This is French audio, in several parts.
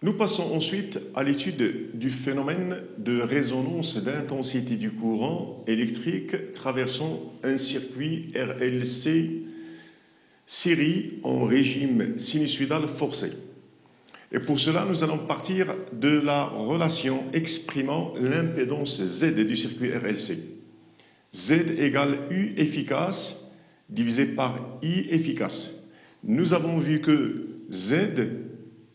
Nous passons ensuite à l'étude du phénomène de résonance d'intensité du courant électrique traversant un circuit RLC série en régime sinusoïdal forcé. Et pour cela, nous allons partir de la relation exprimant l'impédance Z du circuit RLC. Z égale U efficace divisé par I efficace. Nous avons vu que Z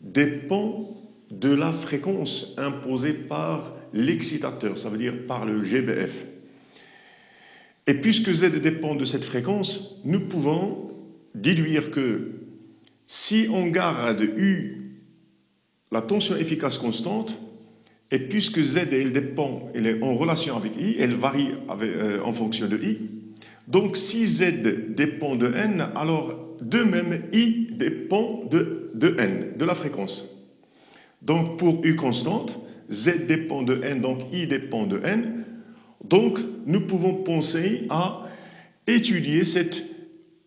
dépend de la fréquence imposée par l'excitateur, ça veut dire par le GBF. Et puisque Z dépend de cette fréquence, nous pouvons déduire que si on garde U, la tension efficace constante, et puisque Z elle est en relation avec I, elle varie en fonction de I, donc si Z dépend de N, alors de même I dépend de N, de la fréquence. Donc pour U constante, Z dépend de N, donc I dépend de N. Donc nous pouvons penser à étudier cette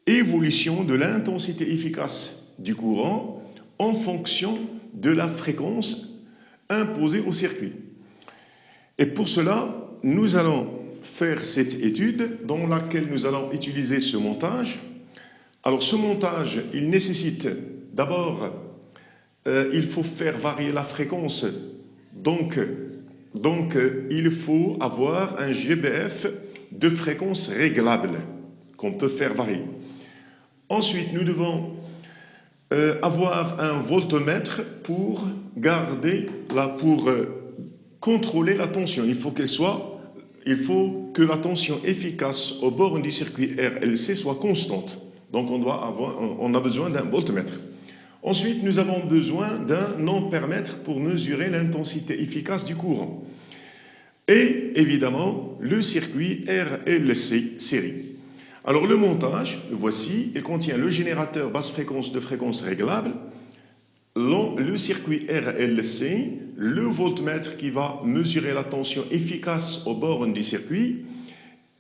évolution de l'intensité efficace du courant en fonction de la fréquence imposée au circuit. Et pour cela, nous allons faire cette étude dans laquelle nous allons utiliser ce montage. Alors ce montage, il nécessite d'abord, il faut faire varier la fréquence. Donc il faut avoir un GBF de fréquence réglable qu'on peut faire varier. Ensuite, nous devons avoir un voltmètre pour contrôler la tension. Il faut que la tension efficace aux bornes du circuit RLC soit constante. Donc on a besoin d'un voltmètre. Ensuite, nous avons besoin d'un ampèremètre pour mesurer l'intensité efficace du courant. Et évidemment, le circuit RLC série. Alors le montage, le voici, il contient le générateur basse fréquence de fréquence réglable, le circuit RLC, le voltmètre qui va mesurer la tension efficace aux bornes du circuit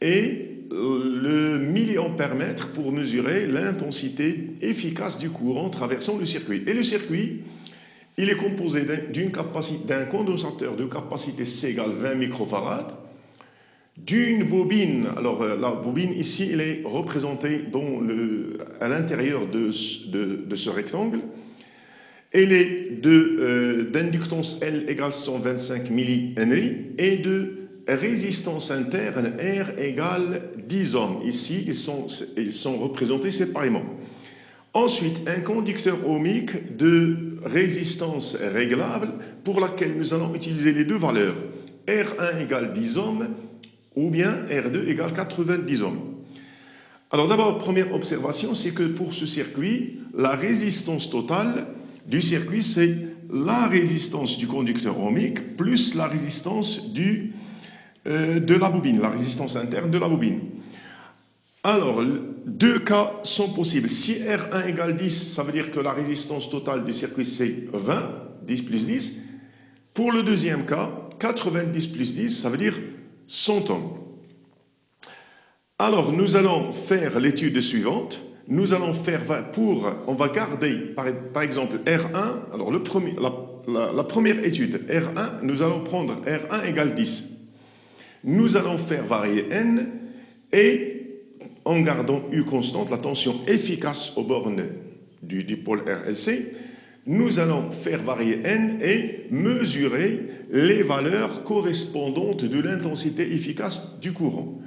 et le milliampèremètre pour mesurer l'intensité efficace du courant traversant le circuit. Et le circuit, il est composé d'un condensateur de capacité C égale 20 microfarad, d'une bobine. Alors la bobine ici, elle est représentée à l'intérieur de ce rectangle. Elle est d'inductance L égale 125 millihenry et de résistance interne R égale 10 ohms. Ici, ils sont représentés séparément. Ensuite, un conducteur ohmique de résistance réglable pour laquelle nous allons utiliser les deux valeurs. R1 égale 10 ohms ou bien R2 égale 90 ohms. Alors d'abord, première observation, c'est que pour ce circuit, la résistance totale du circuit, c'est la résistance du conducteur ohmique plus la résistance de la bobine, la résistance interne de la bobine. Alors, deux cas sont possibles. Si R1 égale 10, ça veut dire que la résistance totale du circuit, c'est 20, 10 plus 10. Pour le deuxième cas, 90 plus 10, ça veut dire 100 ohms. Alors, nous allons faire l'étude suivante. On va garder, par exemple, R1. Alors, la première étude, R1, nous allons prendre R1 égale 10. Nous allons faire varier N et en gardant U constante, la tension efficace aux bornes du dipôle RLC, nous allons faire varier N et mesurer les valeurs correspondantes de l'intensité efficace du courant.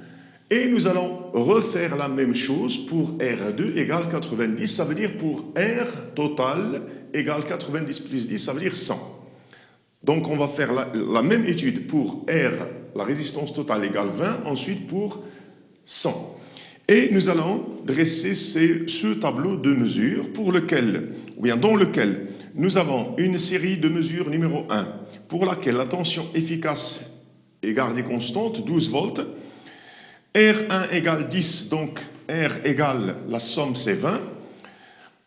Et nous allons refaire la même chose pour R2 égale 90, ça veut dire pour R total égale 90 plus 10, ça veut dire 100. Donc on va faire la même étude pour R, la résistance totale égale 20, ensuite pour 100. Et nous allons dresser ce tableau de mesures dans lequel nous avons une série de mesures numéro 1, pour laquelle la tension efficace est gardée constante, 12 volts. R1 égale 10, donc R égale la somme, c'est 20.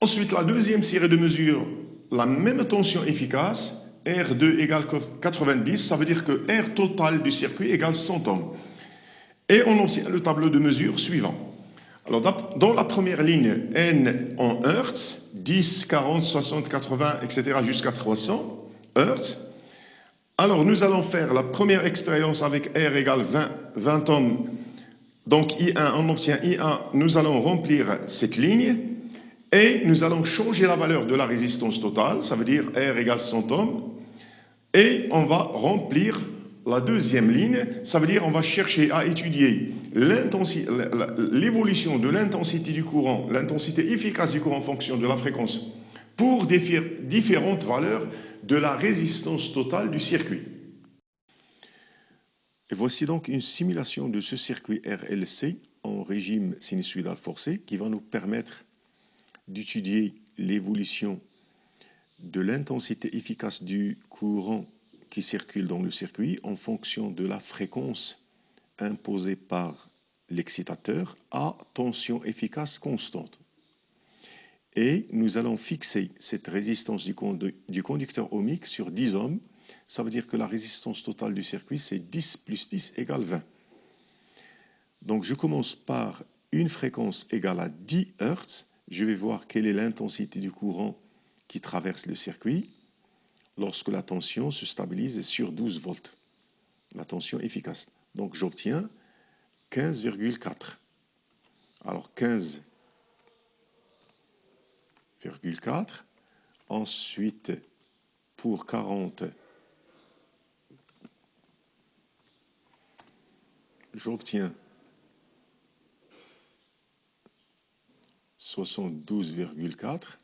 Ensuite, la deuxième série de mesures, la même tension efficace, R2 égale 90, ça veut dire que R total du circuit égale 100 ohms. Et on obtient le tableau de mesure suivant. Alors, dans la première ligne, N en Hertz, 10, 40, 60, 80, etc. jusqu'à 300. Hz. Alors, nous allons faire la première expérience avec R égale 20 ohms. Donc, I1, on obtient I1, nous allons remplir cette ligne et nous allons changer la valeur de la résistance totale, ça veut dire R égale 100 ohms, et on va remplir la deuxième ligne, ça veut dire on va chercher à étudier l'évolution de l'intensité du courant, l'intensité efficace du courant en fonction de la fréquence, pour différentes valeurs de la résistance totale du circuit. Et voici donc une simulation de ce circuit RLC en régime sinusoïdal forcé qui va nous permettre d'étudier l'évolution de l'intensité efficace du courant qui circule dans le circuit en fonction de la fréquence imposée par l'excitateur à tension efficace constante. Et nous allons fixer cette résistance du conducteur ohmique sur 10 ohms. Ça veut dire que la résistance totale du circuit, c'est 10 plus 10 égale 20. Donc je commence par une fréquence égale à 10 Hz. Je vais voir quelle est l'intensité du courant qui traverse le circuit lorsque la tension se stabilise sur 12 volts. La tension efficace. Donc j'obtiens 15,4. Alors 15,4. Ensuite, pour 40, j'obtiens 72,4.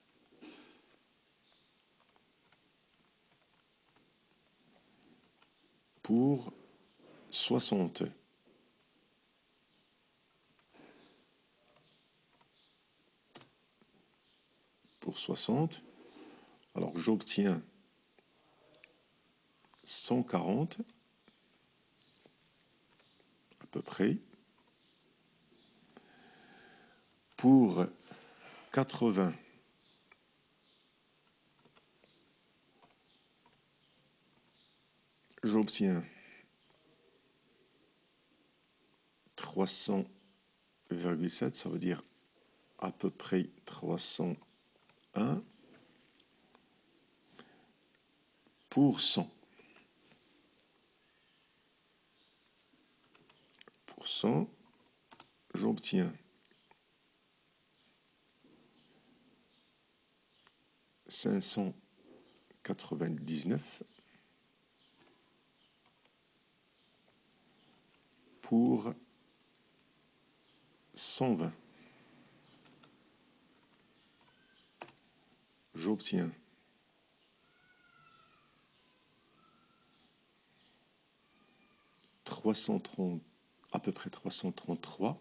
Pour 60. Pour 60, alors j'obtiens 140 à peu près. Pour 80, j'obtiens 300,7, ça veut dire à peu près 301. Pour 100. Pour 100, j'obtiens 599. Pour 120, j'obtiens 330, à peu près 333.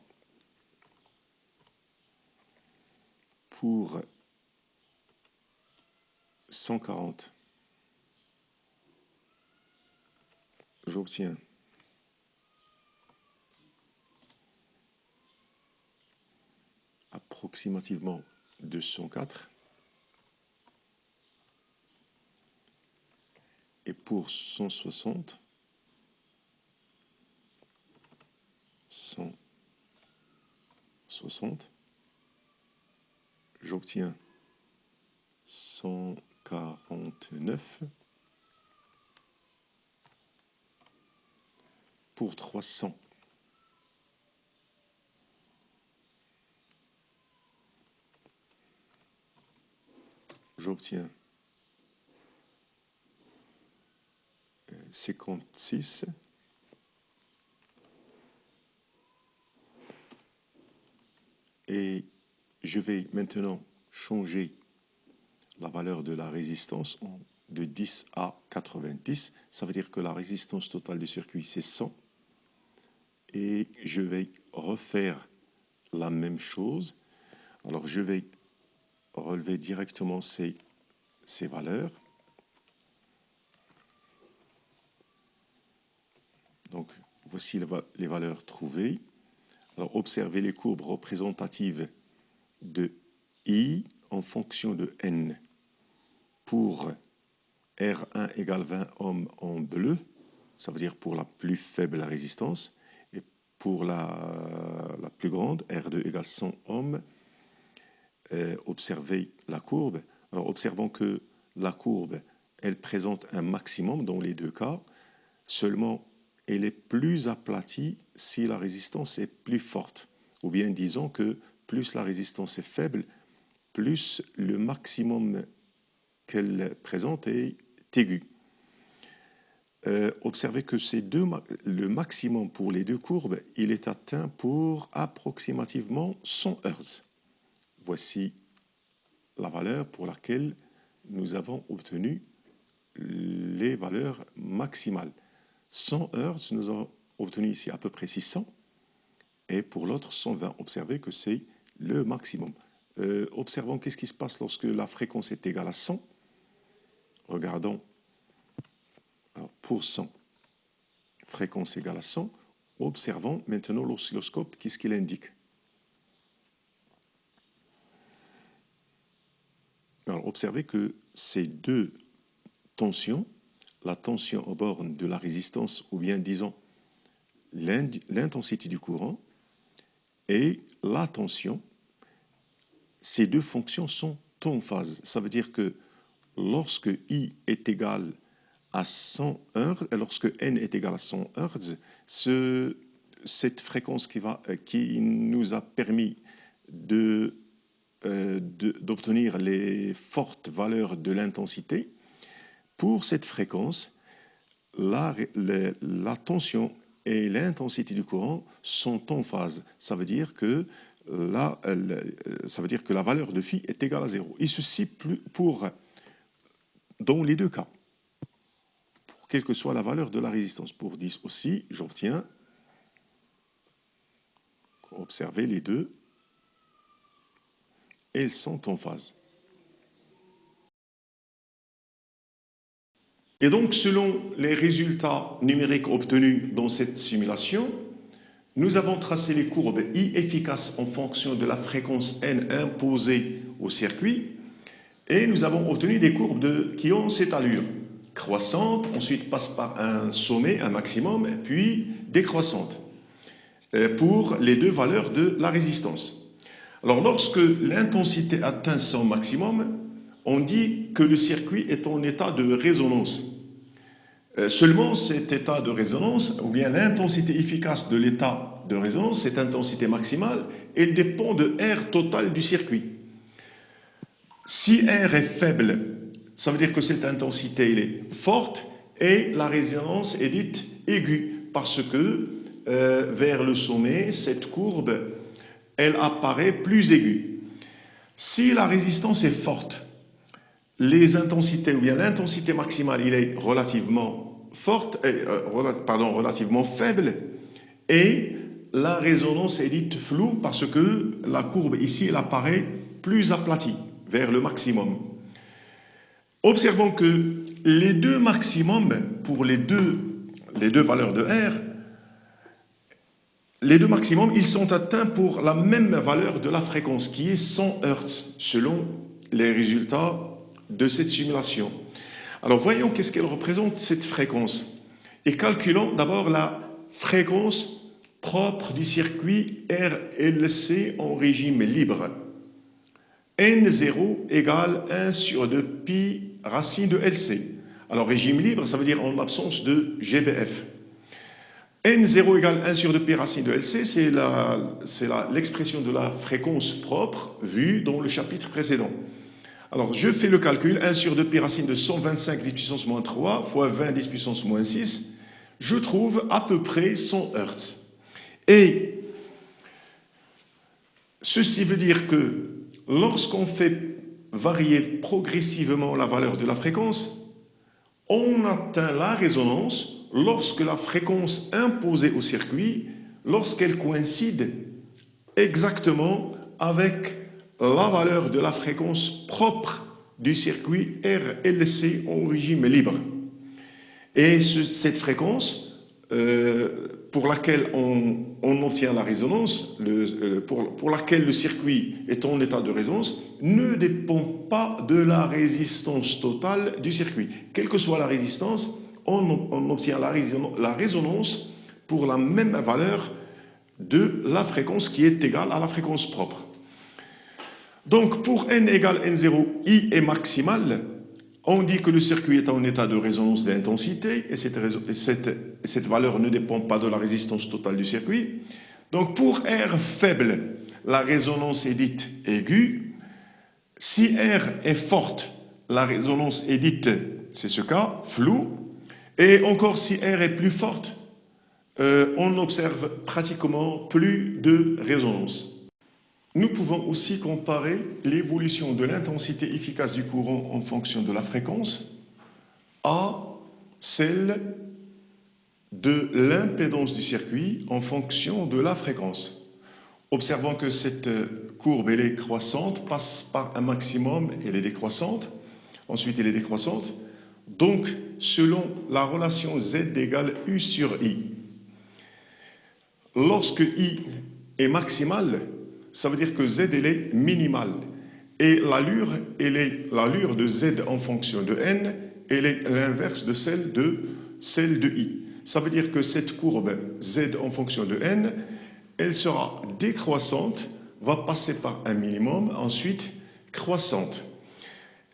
Pour 140, j'obtiens 204. Et pour 160, j'obtiens 149. Pour 300, j'obtiens 56. Et je vais maintenant changer la valeur de la résistance de 10 à 90. Ça veut dire que la résistance totale du circuit, c'est 100. Et je vais refaire la même chose. Alors, je vais relever directement ces valeurs. Donc, voici les valeurs trouvées. Alors, observez les courbes représentatives de I en fonction de N. Pour R1 égale 20 ohms en bleu, ça veut dire pour la plus faible résistance, et pour la plus grande, R2 égale 100 ohms, observez la courbe. Alors, observons que la courbe elle présente un maximum dans les deux cas, seulement elle est plus aplatie si la résistance est plus forte. Ou bien disons que plus la résistance est faible, plus le maximum qu'elle présente est aigu. Observez que le maximum pour les deux courbes, il est atteint pour approximativement 100 Hz. Voici la valeur pour laquelle nous avons obtenu les valeurs maximales. 100 Hz, nous avons obtenu ici à peu près 600, et pour l'autre 120. Observez que c'est le maximum. Observons qu'est-ce qui se passe lorsque la fréquence est égale à 100. Regardons. Alors, pour 100, fréquence égale à 100, observons maintenant l'oscilloscope, qu'est-ce qu'il indique. Alors, observez que ces deux tensions, la tension aux bornes de la résistance, ou bien disons l'intensité du courant, et la tension, ces deux fonctions sont en phase. Ça veut dire que lorsque I est égal à 100 Hz, et lorsque N est égal à 100 Hz, cette fréquence qui nous a permis d'obtenir les fortes valeurs de l'intensité, pour cette fréquence, la tension et l'intensité du courant sont en phase. Ça veut dire que la valeur de phi est égale à 0. Et ceci dans les deux cas, pour quelle que soit la valeur de la résistance. Pour 10 aussi, j'obtiens, observez les deux, elles sont en phase. Et donc, selon les résultats numériques obtenus dans cette simulation, nous avons tracé les courbes I efficaces en fonction de la fréquence N imposée au circuit, et nous avons obtenu des courbes qui ont cette allure croissante, ensuite passe par un sommet, un maximum, puis décroissante, pour les deux valeurs de la résistance. Alors, lorsque l'intensité atteint son maximum, on dit que le circuit est en état de résonance. Seulement cet état de résonance, ou bien l'intensité efficace de l'état de résonance, cette intensité maximale, elle dépend de R total du circuit. Si R est faible, ça veut dire que cette intensité elle est forte et la résonance est dite aiguë, parce que vers le sommet, cette courbe, elle apparaît plus aiguë. Si la résistance est forte, les intensités, ou bien l'intensité maximale, il est relativement faible, et la résonance est dite floue parce que la courbe ici, elle apparaît plus aplatie, vers le maximum. Observons que les deux maximums pour les deux valeurs de R, les deux maximums, ils sont atteints pour la même valeur de la fréquence, qui est 100 Hz, selon les résultats de cette simulation. Alors voyons qu'est-ce qu'elle représente cette fréquence, et calculons d'abord la fréquence propre du circuit RLC en régime libre. N0 égale 1 sur 2 pi racine de LC. Alors régime libre, ça veut dire en l'absence de GBF. N0 égale 1 sur 2 pi racine de LC, c'est l'expression de la fréquence propre vue dans le chapitre précédent. Alors, je fais le calcul, 1 sur 2 pi racine de 125 10 puissance moins 3 fois 20 10 puissance moins 6, je trouve à peu près 100 Hz. Et ceci veut dire que lorsqu'on fait varier progressivement la valeur de la fréquence, on atteint la résonance lorsque la fréquence imposée au circuit, lorsqu'elle coïncide exactement avec la valeur de la fréquence propre du circuit RLC en régime libre. Et cette fréquence, pour laquelle on obtient la résonance, pour laquelle le circuit est en état de résonance, ne dépend pas de la résistance totale du circuit. Quelle que soit la résistance, on obtient la résonance pour la même valeur de la fréquence qui est égale à la fréquence propre. Donc, pour n égale n0, I est maximal, On dit que le circuit est en état de résonance d'intensité et cette valeur ne dépend pas de la résistance totale du circuit. Donc pour R faible, la résonance est dite aiguë. Si R est forte, la résonance est dite, c'est ce cas, floue. Et encore si R est plus forte, on n'observe pratiquement plus de résonance. Nous pouvons aussi comparer l'évolution de l'intensité efficace du courant en fonction de la fréquence à celle de l'impédance du circuit en fonction de la fréquence. Observons que cette courbe elle est croissante, passe par un maximum, elle est décroissante, ensuite elle est décroissante. Donc, selon la relation Z égale U sur I, lorsque I est maximale, ça veut dire que Z elle est minimale. Et l'allure, elle est l'allure de Z en fonction de N, elle est l'inverse de celle de I. Ça veut dire que cette courbe Z en fonction de N, elle sera décroissante, va passer par un minimum, ensuite croissante.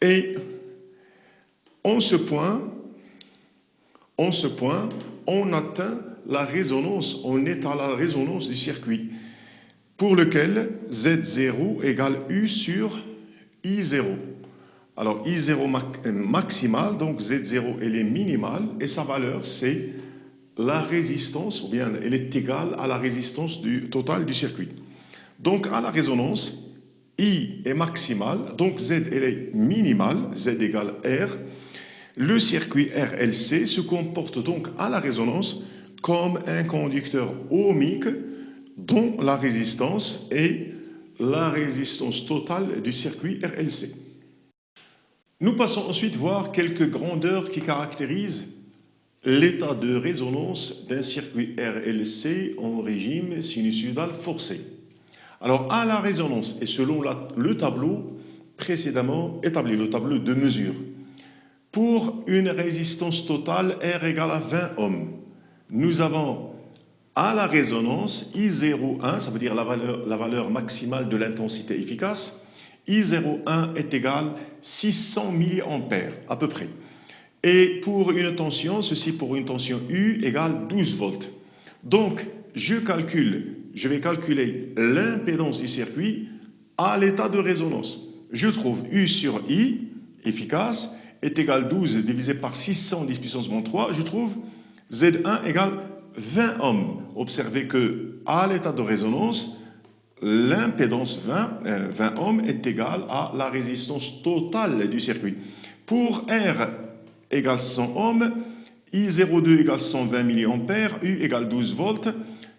Et en ce point, on atteint la résonance, on est à la résonance du circuit, pour lequel Z0 égale U sur I0. Alors I0 maximal, donc Z0 elle est minimale, et sa valeur c'est la résistance, ou bien elle est égale à la résistance totale du circuit. Donc à la résonance, I est maximale, donc Z elle est minimale, Z égale R. Le circuit RLC se comporte donc à la résonance comme un conducteur ohmique dont la résistance est la résistance totale du circuit RLC. Nous passons ensuite voir quelques grandeurs qui caractérisent l'état de résonance d'un circuit RLC en régime sinusoïdal forcé. Alors, à la résonance, et selon le tableau précédemment établi, le tableau de mesure, pour une résistance totale R égale à 20 ohms, nous avons à la résonance I01, ça veut dire la valeur maximale de l'intensité efficace, I01 est égal à 600 mA à peu près. Et pour une tension, ceci pour une tension U égale 12 volts. Donc, je vais calculer l'impédance du circuit à l'état de résonance. Je trouve U sur I, efficace, est égal à 12 divisé par 600 10 puissance moins 3. Je trouve Z1 égale 20 ohms. Observez que à l'état de résonance, l'impédance 20 ohms est égale à la résistance totale du circuit. Pour R égale 100 ohms, I02 égale 120 mA, U égale 12 volts.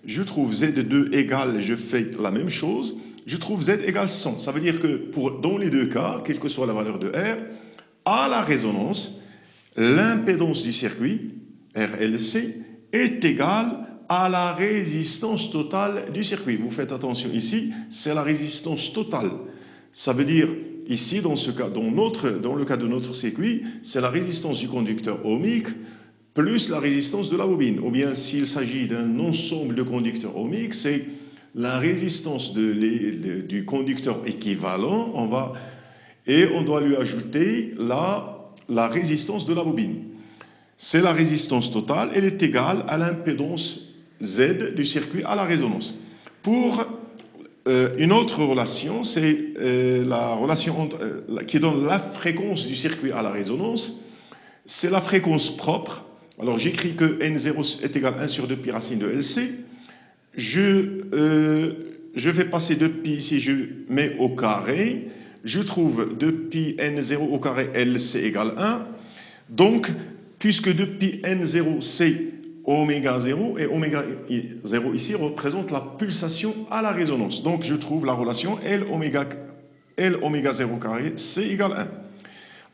Je trouve Z2 égale, je fais la même chose, je trouve Z égale 100. Ça veut dire que dans les deux cas, quelle que soit la valeur de R, à la résonance, l'impédance du circuit, RLC, est égale à la résistance totale du circuit. Vous faites attention ici, c'est la résistance totale. Ça veut dire, ici, dans le cas de notre circuit, c'est la résistance du conducteur ohmique plus la résistance de la bobine. Ou bien, s'il s'agit d'un ensemble de conducteurs ohmiques, c'est la résistance du conducteur équivalent, et on doit lui ajouter la résistance de la bobine. C'est la résistance totale, elle est égale à l'impédance Z du circuit à la résonance. Pour une autre relation, c'est la relation qui donne la fréquence du circuit à la résonance. C'est la fréquence propre. Alors j'écris que N0 est égal à 1 sur 2 pi racine de LC. Je vais passer 2 pi ici, je mets au carré. Je trouve 2 pi N0 au carré LC égale 1. Donc, puisque 2 pi N0 c'est oméga 0 et oméga 0 ici représente la pulsation à la résonance. Donc je trouve la relation L oméga 0 carré C égale 1.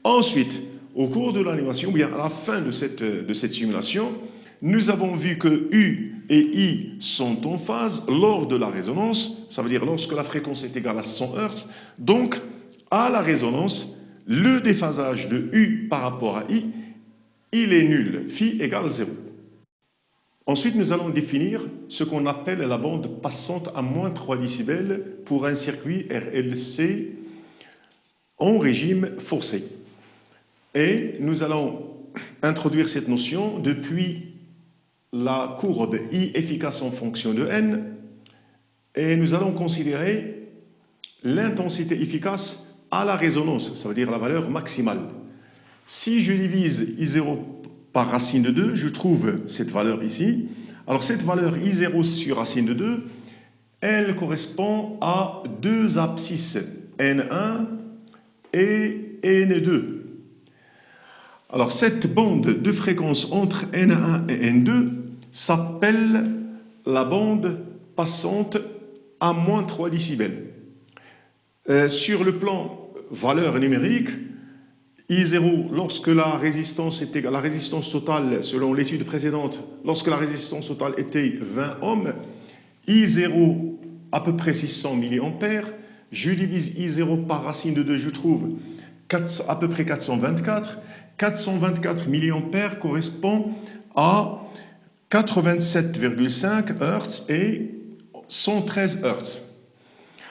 Ensuite, au cours de l'animation, ou bien à la fin de cette simulation, nous avons vu que U et I sont en phase lors de la résonance, ça veut dire lorsque la fréquence est égale à 100 Hz. Donc, à la résonance, le déphasage de U par rapport à I, il est nul, phi égale 0. Ensuite, nous allons définir ce qu'on appelle la bande passante à moins 3 décibels pour un circuit RLC en régime forcé. Et nous allons introduire cette notion depuis la courbe I efficace en fonction de n, et nous allons considérer l'intensité efficace à la résonance, ça veut dire la valeur maximale. Si je divise I0 par racine de 2, je trouve cette valeur ici. Alors cette valeur I0 sur racine de 2, elle correspond à deux abscisses, N1 et N2. Alors cette bande de fréquence entre N1 et N2 s'appelle la bande passante à moins 3 décibels. Sur le plan valeur numérique, I0, lorsque la résistance était la résistance totale, selon l'étude précédente, lorsque la résistance totale était 20 ohms, I0 à peu près 600 mA, je divise I0 par racine de 2, je trouve à peu près 424. 424 mA correspond à 87,5 Hz et 113 Hz.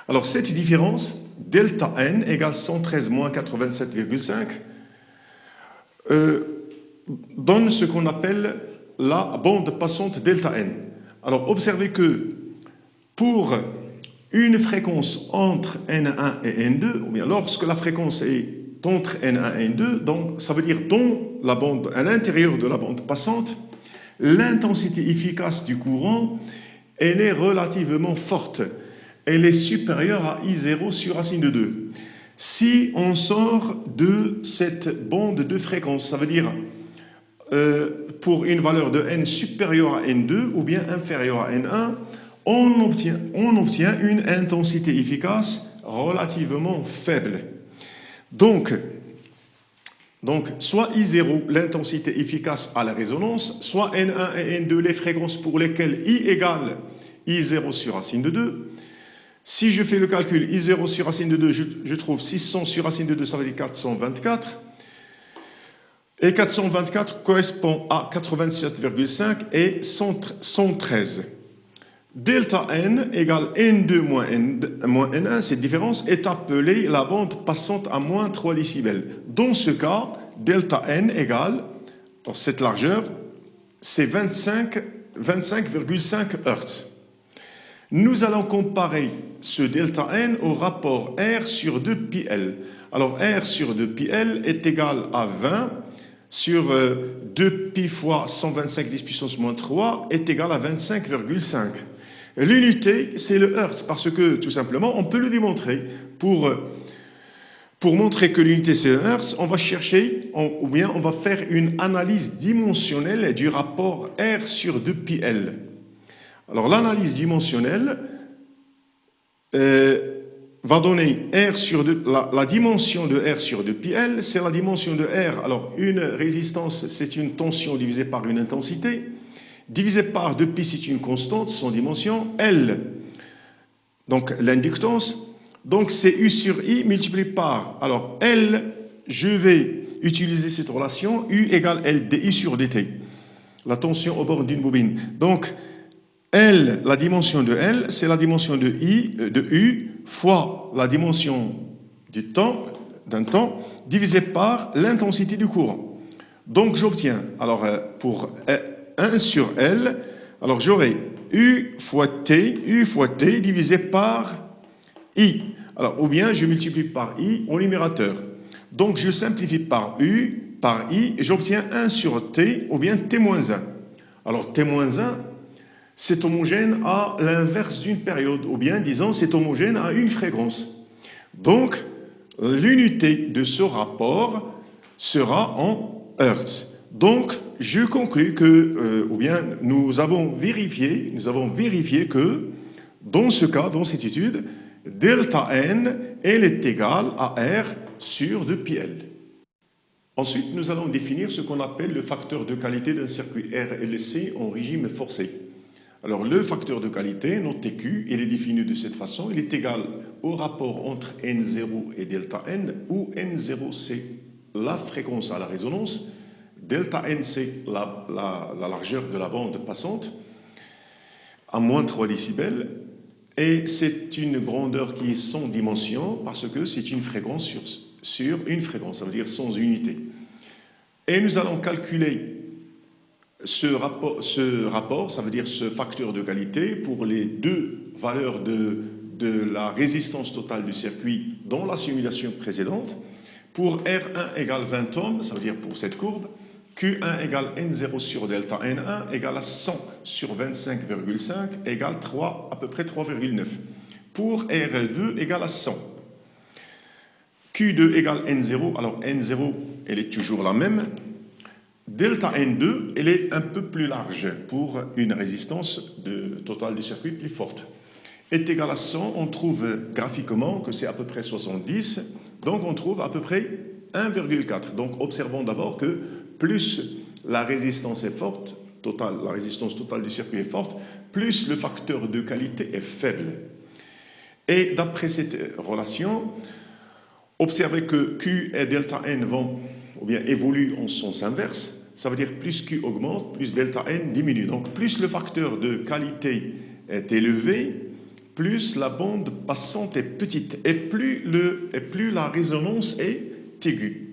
Alors cette différence, delta n égale 113 moins 87,5, donne ce qu'on appelle la bande passante delta n. Alors observez que pour une fréquence entre N1 et N2, ou bien lorsque la fréquence est entre N1 et N2, donc ça veut dire dans la bande, à l'intérieur de la bande passante, l'intensité efficace du courant, elle est relativement forte. Elle est supérieure à I0 sur racine de 2. Si on sort de cette bande de fréquence, ça veut dire pour une valeur de n supérieure à n2 ou bien inférieure à n1, on obtient une intensité efficace relativement faible. Donc soit I0, l'intensité efficace à la résonance, soit N1 et N2, les fréquences pour lesquelles I égale I0 sur racine de 2. Si je fais le calcul, I0 sur racine de 2, je trouve 600 sur racine de 2, ça veut dire 424. Et 424 correspond à 87,5 et 113. Delta n égale N2 moins N1, cette différence est appelée la bande passante à moins 3 décibels. Dans ce cas, delta n égale, dans cette largeur, c'est 25,5 Hz. Nous allons comparer ce delta n au rapport R sur 2 pi L. Alors R sur 2 pi L est égal à 20 sur 2 pi fois 125 10 puissance moins 3 est égal à 25,5. L'unité, c'est le Hertz, parce que, tout simplement, on peut le démontrer. Pour montrer que l'unité, c'est le Hertz, on va chercher, ou bien on va faire une analyse dimensionnelle du rapport R sur 2 pi L. Alors, l'analyse dimensionnelle va donner R sur 2, la dimension de R sur 2 pi L, c'est la dimension de R. Alors, une résistance, c'est une tension divisée par une intensité. Divisé par 2pi, c'est une constante, son dimension, L. Donc, l'inductance. Donc, c'est U sur I multiplié par. Alors, L, je vais utiliser cette relation, U égale L dI sur dt. La tension au bord d'une bobine. Donc, L, la dimension de L, c'est la dimension de U, fois la dimension d'un temps, divisé par l'intensité du courant. Donc, j'obtiens, alors, pour 1 sur L, alors j'aurai U fois T divisé par I. Alors, ou bien je multiplie par I au numérateur. Donc, je simplifie par U, par I, et j'obtiens 1 sur T, ou bien T-1. Alors, T-1, c'est homogène à l'inverse d'une période, ou bien, disons, c'est homogène à une fréquence. Donc, l'unité de ce rapport sera en Hertz. Donc, je conclus que, ou bien, nous avons vérifié que, dans ce cas, dans cette étude, delta n, elle est égale à R sur 2 pi L. Ensuite, nous allons définir ce qu'on appelle le facteur de qualité d'un circuit RLC en régime forcé. Alors, le facteur de qualité, notre TQ, il est défini de cette façon. Il est égal au rapport entre N0 et delta n, où N0, c'est la fréquence à la résonance, delta n, c'est la largeur de la bande passante, à moins 3 décibels, et c'est une grandeur qui est sans dimension, parce que c'est une fréquence sur une fréquence, ça veut dire sans unité. Et nous allons calculer ce rapport, ça veut dire ce facteur de qualité pour les deux valeurs de la résistance totale du circuit dans la simulation précédente. Pour R1 égale 20 ohms, ça veut dire pour cette courbe, Q1 égale N0 sur delta N1 égale à 100 sur 25,5 égale 3, à peu près 3,9. Pour R2 égale à 100. Q2 égale N0, alors N0, elle est toujours la même. Delta N2, elle est un peu plus large pour une résistance totale du circuit plus forte. Est égal à 100, on trouve graphiquement que c'est à peu près 70, donc on trouve à peu près 1,4. Donc observons d'abord que plus la résistance est forte, la résistance totale du circuit est forte, plus le facteur de qualité est faible. Et d'après cette relation, observez que Q et delta N vont ou bien évoluent en sens inverse. Ça veut dire plus Q augmente, plus delta N diminue. Donc plus le facteur de qualité est élevé, plus la bande passante est petite et plus la résonance est aiguë.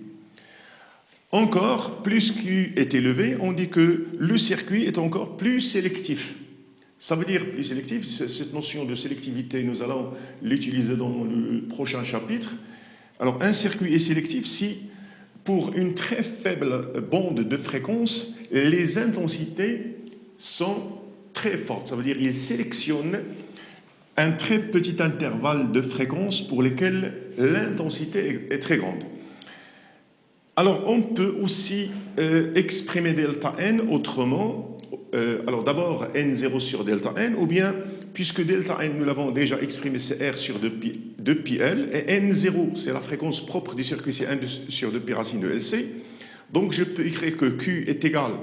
Encore, plus Q est élevé, on dit que le circuit est encore plus sélectif. Ça veut dire plus sélectif, cette notion de sélectivité, nous allons l'utiliser dans le prochain chapitre. Alors, un circuit est sélectif si, pour une très faible bande de fréquence, les intensités sont très fortes. Ça veut dire qu'il sélectionne un très petit intervalle de fréquences pour lesquelles l'intensité est très grande. Alors, on peut aussi exprimer delta n autrement. Alors, d'abord, n0 sur delta n, ou bien, puisque delta n, nous l'avons déjà exprimé, c'est r sur 2πl, et n0, c'est la fréquence propre du circuit, c'est 1 sur 2π racine de LC. Donc, je peux écrire que Q est égal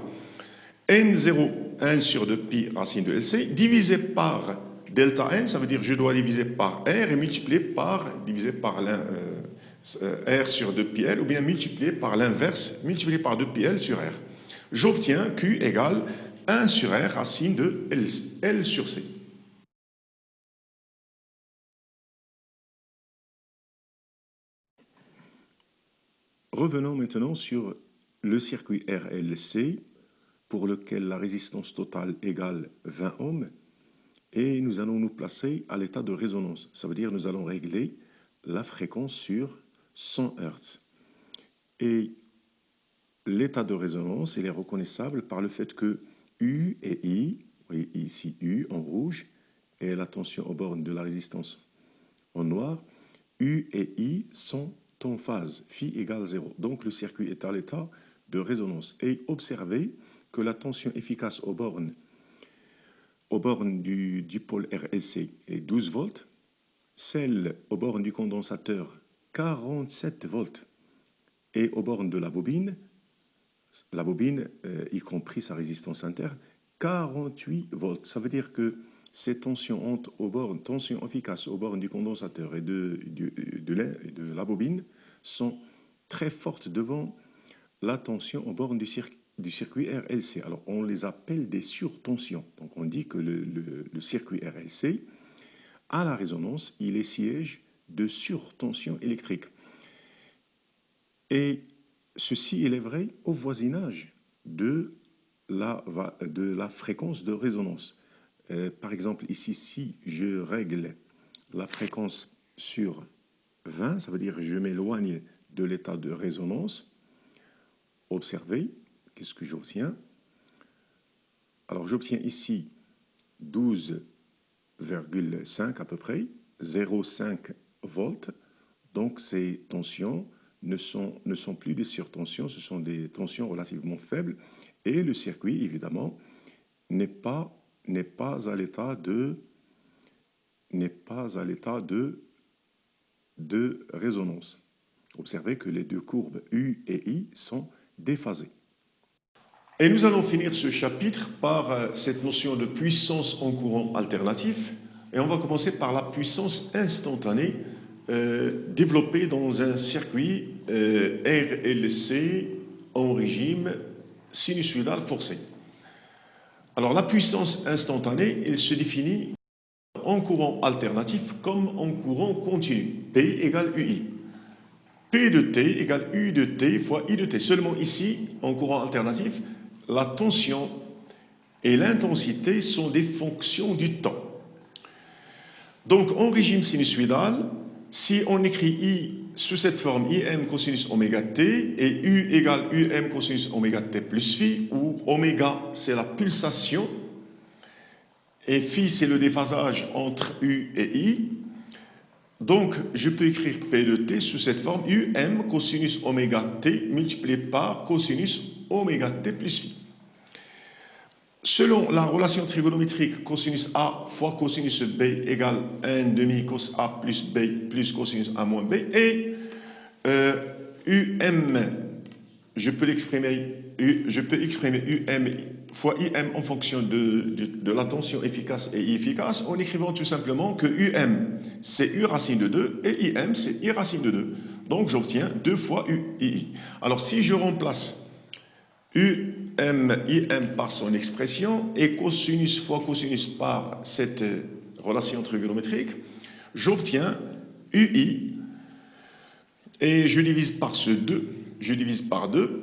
n0, 1 sur 2π racine de LC, divisé par delta n, ça veut dire que je dois diviser par r et diviser par r sur 2πl, ou bien multiplier par l'inverse, multiplier par 2πl sur r. J'obtiens Q égale 1 sur r racine de L sur C. Revenons maintenant sur le circuit RLC pour lequel la résistance totale égale 20 ohms et nous allons nous placer à l'état de résonance. Ça veut dire que nous allons régler la fréquence sur 100 Hz. Et l'état de résonance, il est reconnaissable par le fait que U et I, vous voyez ici U en rouge, et la tension aux bornes de la résistance en noir, U et I sont en phase, phi égale 0. Donc le circuit est à l'état de résonance. Et observez que la tension efficace aux bornes du pôle RLC est 12 volts, celle aux bornes du condensateur 47 volts et aux bornes de la bobine, y compris sa résistance interne, 48 volts. Ça veut dire que ces tensions tensions efficaces aux bornes du condensateur et de la bobine sont très fortes devant la tension aux bornes du circuit RLC. Alors, on les appelle des surtensions. Donc, on dit que le circuit RLC, à la résonance, il est siège de surtension électrique. Et ceci, il est vrai au voisinage de la fréquence de résonance. Par exemple, ici, si je règle la fréquence sur 20, ça veut dire que je m'éloigne de l'état de résonance. Observez, qu'est-ce que j'obtiens? Alors, j'obtiens ici 12,5 à peu près, 0,5 volts. Donc, ces tensions ne sont plus des surtensions, ce sont des tensions relativement faibles. Et le circuit, évidemment, n'est pas à l'état de résonance. Observez que les deux courbes U et I sont déphasées. Et nous allons finir ce chapitre par cette notion de puissance en courant alternatif. Et on va commencer par la puissance instantanée développée dans un circuit RLC en régime sinusoïdal forcé. Alors la puissance instantanée, elle se définit en courant alternatif comme en courant continu, P égale UI. P de t égale U de t fois I de t. Seulement ici, en courant alternatif, la tension et l'intensité sont des fonctions du temps. Donc, en régime sinusoïdal, si on écrit I sous cette forme Im cosinus oméga t et U égale Um cosinus oméga t plus phi, où oméga c'est la pulsation et phi c'est le déphasage entre U et I, donc je peux écrire P de t sous cette forme cosinus oméga t multiplié par cosinus oméga t plus phi. Selon la relation trigonométrique cosinus A fois cosinus B égale 1 demi cos A plus B plus cosinus A moins B, et je peux exprimer UM fois IM en fonction de la tension efficace et inefficace en écrivant tout simplement que UM c'est U racine de 2 et IM c'est I racine de 2. Donc j'obtiens 2 fois UI. Alors si je remplace IM par son expression et cosinus fois cosinus par cette relation trigonométrique, j'obtiens UI et je divise par ce 2, je divise par 2,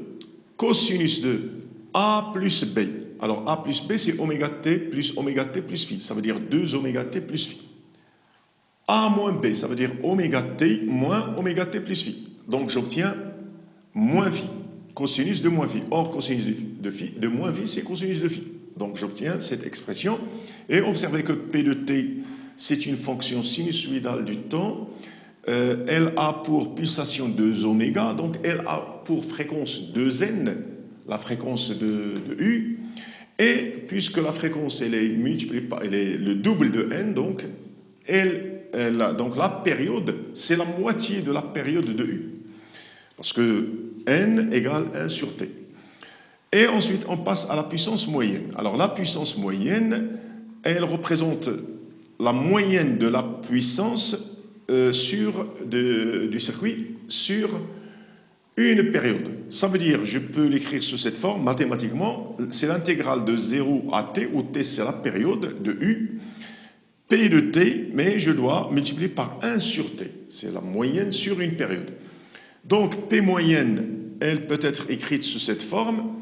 cosinus de A plus B. Alors A plus B c'est oméga t plus phi, ça veut dire 2 oméga t plus phi. A moins B, ça veut dire oméga t moins oméga t plus phi. Donc j'obtiens moins phi. Cosinus de moins phi. Or, cosinus de moins phi, c'est cosinus de phi. Donc, j'obtiens cette expression. Et observez que P de t, c'est une fonction sinusoïdale du temps. Elle a pour pulsation 2 oméga, donc elle a pour fréquence 2n, la fréquence de U. Et puisque la fréquence, elle est multipliée par, elle est le double de n, donc, donc la période, c'est la moitié de la période de U. Parce que n égale 1 sur t. Et ensuite, on passe à la puissance moyenne. Alors, la puissance moyenne, elle représente la moyenne de la puissance du circuit sur une période. Ça veut dire, je peux l'écrire sous cette forme, mathématiquement, c'est l'intégrale de 0 à t, où t c'est la période de U, P de t, mais je dois multiplier par 1 sur t. C'est la moyenne sur une période. Donc, P moyenne, elle peut être écrite sous cette forme,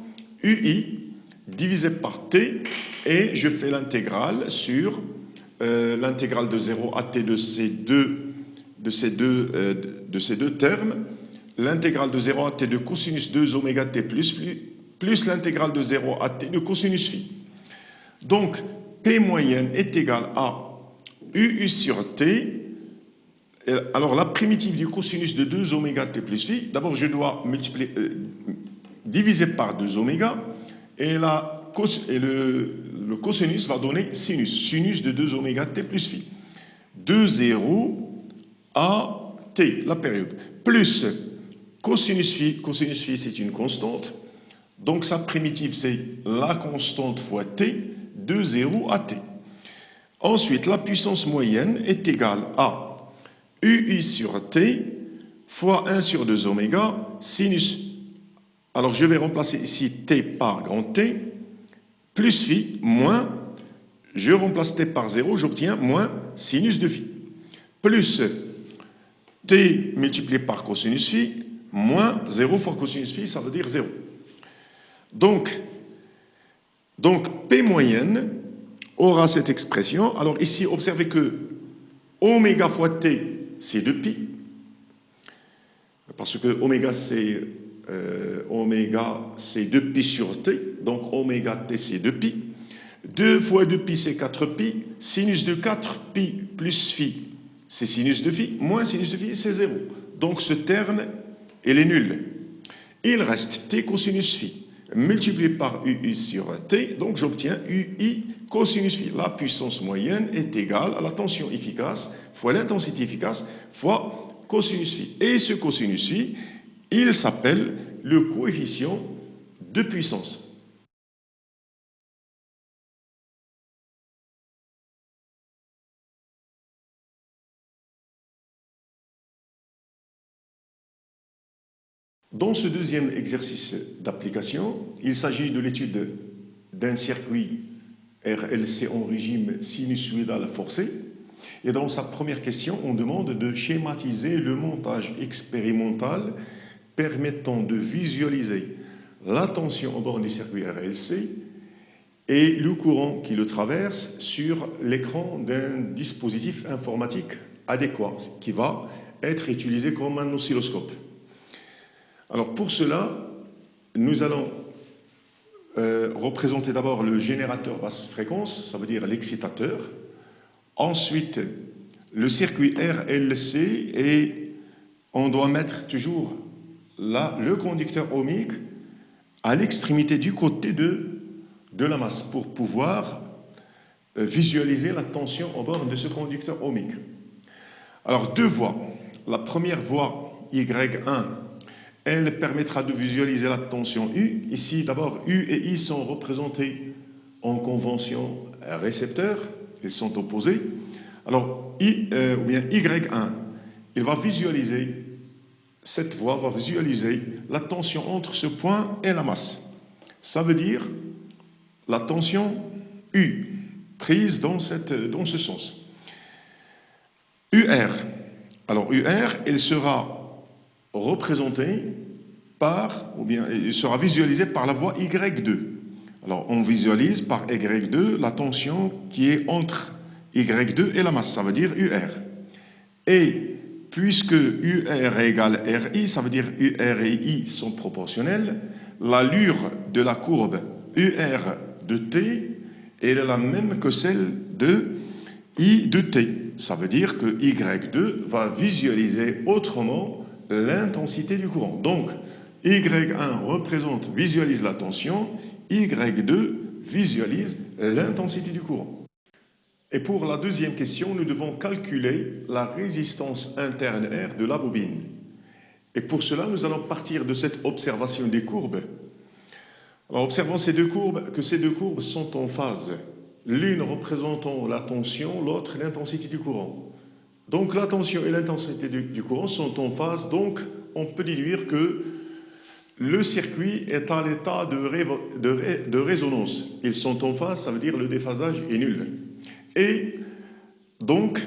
UI divisé par T, et je fais l'intégrale sur l'intégrale de 0 à T de ces deux termes, l'intégrale de 0 à T de cosinus 2 oméga T plus l'intégrale de 0 à T de cosinus phi. Donc, P moyenne est égale à UU sur T. Alors, la primitive du cosinus de 2 oméga t plus phi, d'abord, je dois diviser par 2 oméga, et le cosinus va donner sinus de 2 oméga t plus phi. De 0 à t, la période, plus cosinus phi c'est une constante, donc sa primitive c'est la constante fois t, de 0 à t. Ensuite, la puissance moyenne est égale à UI sur T fois 1 sur 2 oméga sinus. Alors, je vais remplacer ici T par grand T, plus phi, moins, je remplace T par 0, j'obtiens moins sinus de phi, plus T multiplié par cosinus phi, moins 0 fois cosinus phi, ça veut dire 0. Donc P moyenne aura cette expression. Alors ici, observez que oméga fois T, c'est 2pi, parce que oméga c'est 2pi sur t, donc oméga t c'est 2pi. 2 fois 2pi c'est 4pi, sinus de 4pi plus phi c'est sinus de phi, moins sinus de phi c'est 0. Donc ce terme, il est nul. Il reste t cosinus phi multiplié par ui sur t, donc j'obtiens ui cosinus phi. La puissance moyenne est égale à la tension efficace fois l'intensité efficace fois cosinus phi. Et ce cosinus phi, il s'appelle le coefficient de puissance. Dans ce deuxième exercice d'application, il s'agit de l'étude d'un circuit RLC en régime sinusoïdal forcé. Et dans sa première question, on demande de schématiser le montage expérimental permettant de visualiser la tension au bord du circuit RLC et le courant qui le traverse sur l'écran d'un dispositif informatique adéquat qui va être utilisé comme un oscilloscope. Alors pour cela, nous allons représenter d'abord le générateur basse fréquence, ça veut dire l'excitateur. Ensuite, le circuit RLC et on doit mettre toujours là le conducteur ohmique à l'extrémité du côté de la masse pour pouvoir visualiser la tension au bord de ce conducteur ohmique. Alors deux voies. La première voie Y1, elle permettra de visualiser la tension U. Ici d'abord U et I sont représentés en convention récepteur, ils sont opposés. Alors Y1, il va visualiser, cette voie va visualiser la tension entre ce point et la masse. Ça veut dire la tension U, prise dans ce sens. UR, alors UR, il sera représenté il sera visualisé par la voie Y2. Alors on visualise par Y2 la tension qui est entre Y2 et la masse, ça veut dire UR. Et puisque UR égale RI, ça veut dire UR et I sont proportionnels, l'allure de la courbe UR de T est la même que celle de I de T. Ça veut dire que Y2 va visualiser autrement l'intensité du courant. Donc, Y1 visualise la tension, Y2 visualise l'intensité du courant. Et pour la deuxième question, nous devons calculer la résistance interne R de la bobine. Et pour cela, nous allons partir de cette observation des courbes. Alors, observons ces deux courbes sont en phase. L'une représentant la tension, l'autre l'intensité du courant. Donc la tension et l'intensité du courant sont en phase, donc on peut déduire que le circuit est à l'état de résonance. Ils sont en phase, ça veut dire le déphasage est nul. Et donc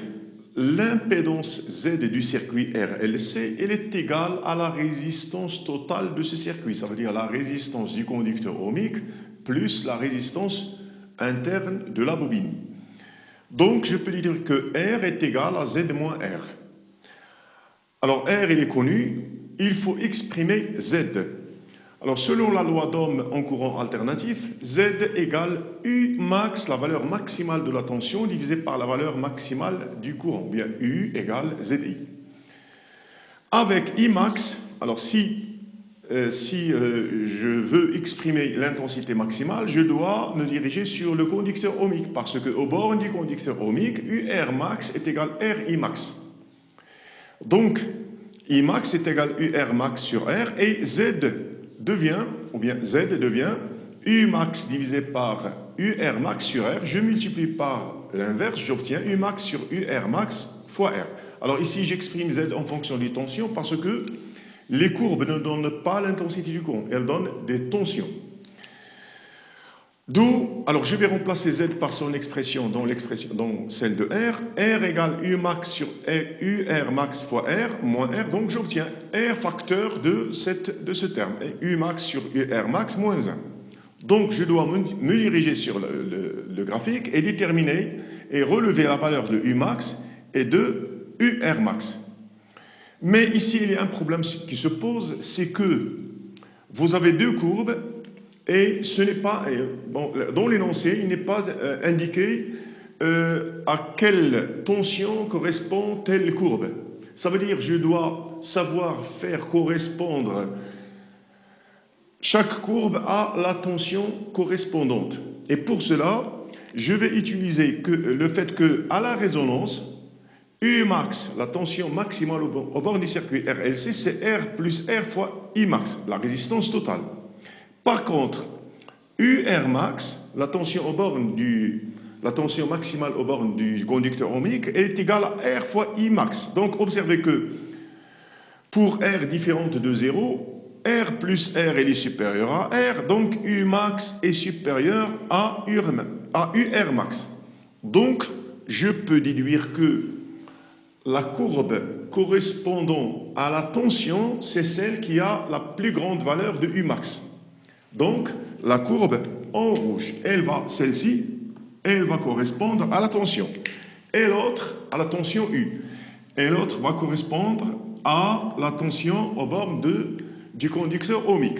l'impédance Z du circuit RLC, elle est égale à la résistance totale de ce circuit, ça veut dire la résistance du conducteur ohmique plus la résistance interne de la bobine. Donc, je peux dire que R est égal à Z moins R. Alors, R, il est connu, il faut exprimer Z. Alors, selon la loi d'Ohm en courant alternatif, Z égale U max, la valeur maximale de la tension, divisée par la valeur maximale du courant. Bien, U égale ZI. Avec I max, alors si je veux exprimer l'intensité maximale, je dois me diriger sur le conducteur ohmique parce qu'au bord du conducteur ohmique, UR max est égal à RI max. Donc, I max est égal à UR max sur R et Z devient U max divisé par UR max sur R. Je multiplie par l'inverse, j'obtiens U max sur UR max fois R. Alors ici, j'exprime Z en fonction des tensions parce que les courbes ne donnent pas l'intensité du courant, elles donnent des tensions. D'où, alors je vais remplacer Z par son expression dans celle de R. R égale U max sur UR max fois R moins R. Donc j'obtiens R facteur de ce terme. U max sur UR max moins 1. Donc je dois me diriger sur le graphique et déterminer et relever la valeur de U max et de UR max. Mais ici, il y a un problème qui se pose, c'est que vous avez deux courbes et ce n'est pas, dans l'énoncé, il n'est pas indiqué à quelle tension correspond telle courbe. Ça veut dire que je dois savoir faire correspondre chaque courbe à la tension correspondante. Et pour cela, je vais utiliser le fait qu'à la résonance, U max, la tension maximale au bord du circuit RLC, c'est R plus R fois I max, la résistance totale. Par contre, UR max, la tension maximale au bord du conducteur ohmique, est égale à R fois I max. Donc, observez que pour R différente de 0, R plus R est supérieur à R, donc U max est supérieur à UR max. Donc, je peux déduire que la courbe correspondant à la tension, c'est celle qui a la plus grande valeur de Umax. Donc, la courbe en rouge, celle-ci, elle va correspondre à la tension. Et l'autre, à la tension U. Et l'autre va correspondre à la tension aux bornes du conducteur ohmique.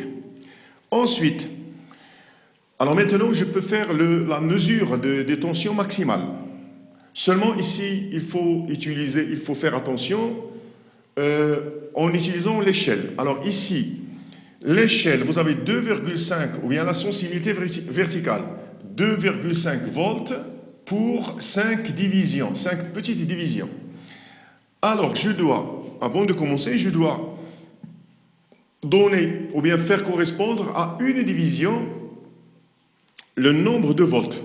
Ensuite, alors maintenant, je peux faire la mesure des tensions maximales. Seulement ici, il faut faire attention en utilisant l'échelle. Alors ici, l'échelle, vous avez 2,5, ou bien la sensibilité verticale, 2,5 volts pour 5 divisions, 5 petites divisions. Alors, avant de commencer, je dois donner, ou bien faire correspondre à une division le nombre de volts.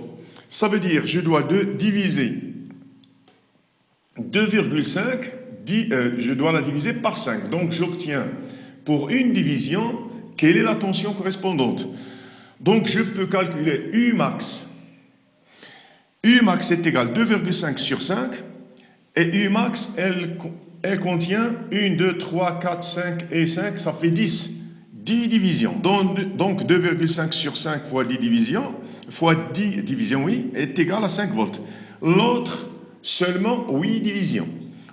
Ça veut dire, je dois diviser 2,5, je dois la diviser par 5. Donc, j'obtiens pour une division, quelle est la tension correspondante. Donc, je peux calculer Umax. Umax est égal à 2,5 sur 5. Et Umax, elle contient 1, 2, 3, 4, 5 et 5, ça fait 10. 10 divisions. Donc 2,5 sur 5 fois 10 divisions, oui, est égal à 5 volts. L'autre, seulement 8 divisions.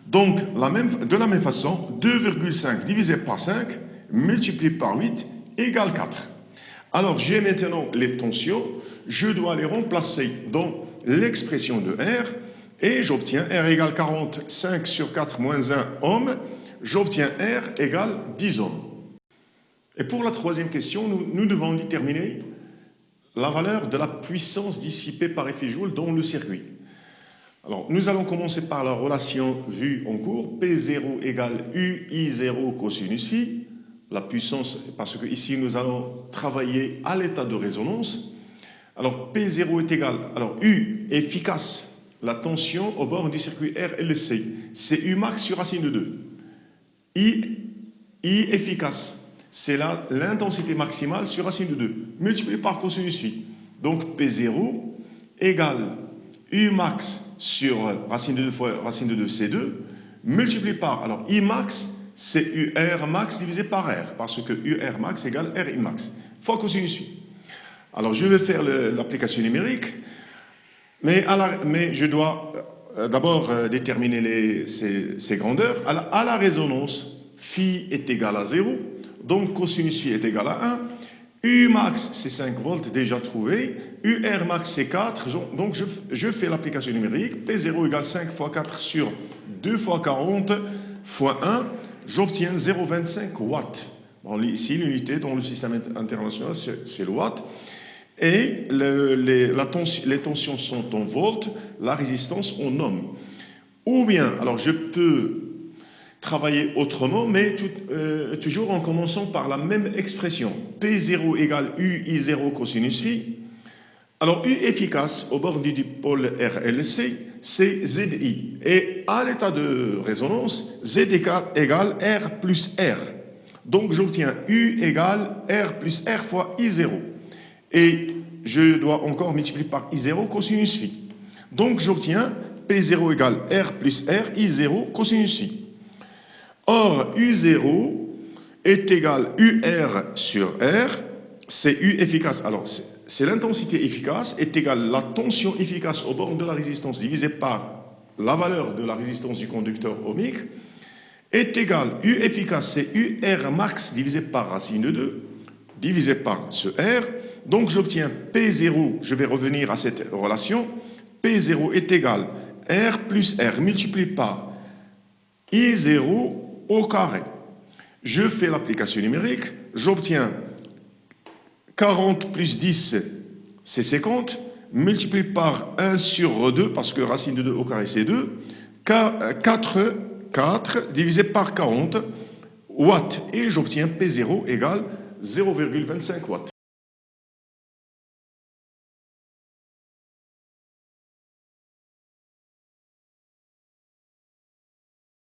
Donc, de la même façon, 2,5 divisé par 5, multiplié par 8, égale 4. Alors, j'ai maintenant les tensions, je dois les remplacer dans l'expression de R, et j'obtiens R égale 45 sur 4 moins 1 ohm, j'obtiens R égale 10 ohms. Et pour la troisième question, nous devons déterminer la valeur de la puissance dissipée par effet Joule dans le circuit. Alors, nous allons commencer par la relation vue en cours, P0 égale UI0 cosinus phi, la puissance, parce que ici nous allons travailler à l'état de résonance. Alors, P0 est égal, alors U efficace, la tension au bord du circuit RLC, c'est Umax sur racine de 2. I efficace, c'est l'intensité maximale sur racine de 2, multiplié par cosinus phi. Donc, P0 égale Umax sur racine de 2 fois racine de 2, c'est 2, multiplié par, alors Imax, c'est UR max divisé par R, parce que UR max égale R Imax, fois cosinus phi. Alors, je vais faire l'application numérique, mais je dois d'abord déterminer ces grandeurs. À la résonance, phi est égal à 0, donc cosinus phi est égal à 1. U max, c'est 5 volts déjà trouvé. UR max, c'est 4. Donc, je fais l'application numérique. P0 égale 5 fois 4 sur 2 fois 40 fois 1. J'obtiens 0,25 watts. Bon, ici, l'unité dans le système international, c'est le watt. Et les tensions sont en volts, la résistance en ohms. Ou bien, alors je peux travailler autrement, mais toujours en commençant par la même expression. P0 égale UI0 cosinus phi. Alors, U efficace au bord du dipôle RLC, c'est ZI. Et à l'état de résonance, Z égale R plus R. Donc, j'obtiens U égale R plus R fois I0. Et je dois encore multiplier par I0 cosinus phi. Donc, j'obtiens P0 égale R plus R, I0 cosinus phi. Or, U0 est égal UR sur R, c'est U efficace. Alors, c'est l'intensité efficace est égale la tension efficace au bord de la résistance divisée par la valeur de la résistance du conducteur ohmique, est égal U efficace, c'est UR max divisé par racine de 2, divisé par ce R. Donc, j'obtiens P0, je vais revenir à cette relation, P0 est égal R plus R multiplié par I0 au carré. Je fais l'application numérique, j'obtiens 40 plus 10, c'est 50, multiplié par 1 sur 2, parce que racine de 2 au carré, c'est 2, 4 divisé par 40 watts, et j'obtiens P0 égale 0,25 watts.